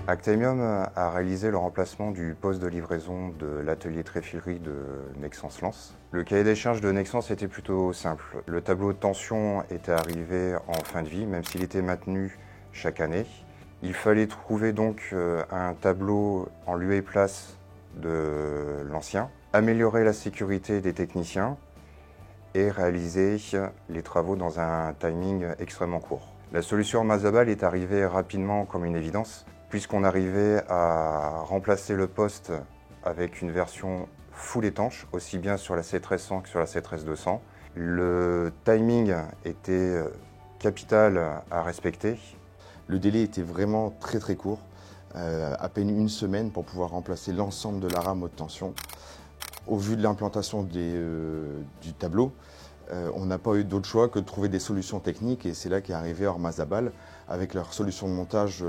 Actemium a réalisé le remplacement du poste de livraison de l'atelier tréfilerie de Nexans Lens. Le cahier des charges de Nexans était plutôt simple. Le tableau de tension était arrivé en fin de vie, même s'il était maintenu chaque année. Il fallait trouver donc un tableau en lieu et place de l'ancien, améliorer la sécurité des techniciens et réaliser les travaux dans un timing extrêmement court. La solution Armazabal est arrivée rapidement comme une évidence, puisqu'on arrivait à remplacer le poste avec une version full étanche, aussi bien sur la C1300 que sur la C13200. Le timing était capital à respecter. Le délai était vraiment très court, à peine une semaine pour pouvoir remplacer l'ensemble de la rame haute tension. Au vu de l'implantation du tableau, on n'a pas eu d'autre choix que de trouver des solutions techniques et c'est là qu'est arrivé Armazabal avec leur solution de montage,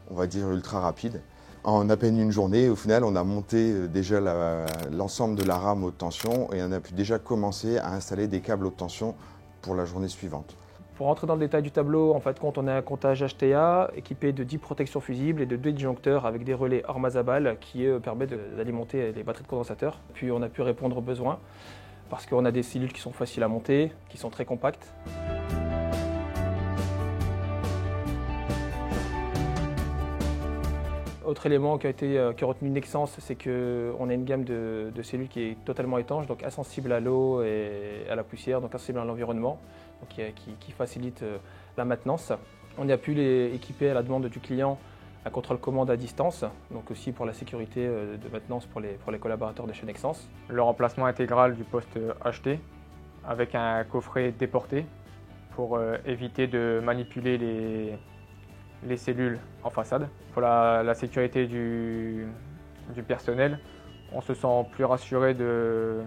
on va dire ultra rapide. En à peine une journée, au final, on a monté déjà l'ensemble de la rame haute tension et on a pu déjà commencer à installer des câbles haute tension pour la journée suivante. Pour rentrer dans le détail du tableau, en fait, on a un comptage HTA équipé de 10 protections fusibles et de 2 disjoncteurs avec des relais Armazabal qui permettent d'alimenter les batteries de condensateur. Puis on a pu répondre aux besoins parce qu'on a des cellules qui sont faciles à monter, qui sont très compactes. Autre élément qui a retenu Nexans, c'est qu'on a une gamme de cellules qui est totalement étanche, donc insensible à l'eau et à la poussière, donc insensible à l'environnement, qui facilite la maintenance. On a pu les équiper à la demande du client un contrôle commande à distance, donc aussi pour la sécurité de maintenance pour les collaborateurs de chez Nexans. Le remplacement intégral du poste HT avec un coffret déporté pour éviter de manipuler les cellules en façade. Pour la sécurité du personnel, on se sent plus rassuré de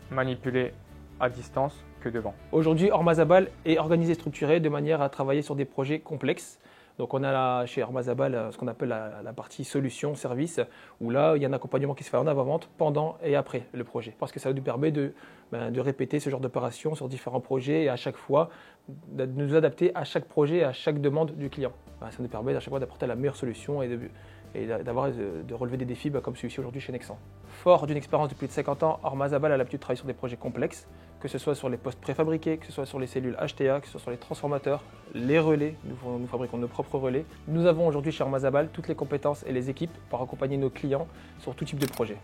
manipuler à distance que devant. Aujourd'hui, Armazabal est organisé et structuré de manière à travailler sur des projets complexes. Donc on a chez Armazabal ce qu'on appelle la partie solution, service, où là il y a un accompagnement qui se fait en avant-vente, pendant et après le projet. Parce que ça nous permet de répéter ce genre d'opération sur différents projets et à chaque fois de nous adapter à chaque projet et à chaque demande du client. Ça nous permet à chaque fois d'apporter la meilleure solution et de relever des défis comme celui-ci aujourd'hui chez Nexans. Fort d'une expérience de plus de 50 ans, Armazabal a l'habitude de travailler sur des projets complexes, que ce soit sur les postes préfabriqués, que ce soit sur les cellules HTA, que ce soit sur les transformateurs, les relais, nous fabriquons nos propres relais. Nous avons aujourd'hui chez Armazabal toutes les compétences et les équipes pour accompagner nos clients sur tout type de projet.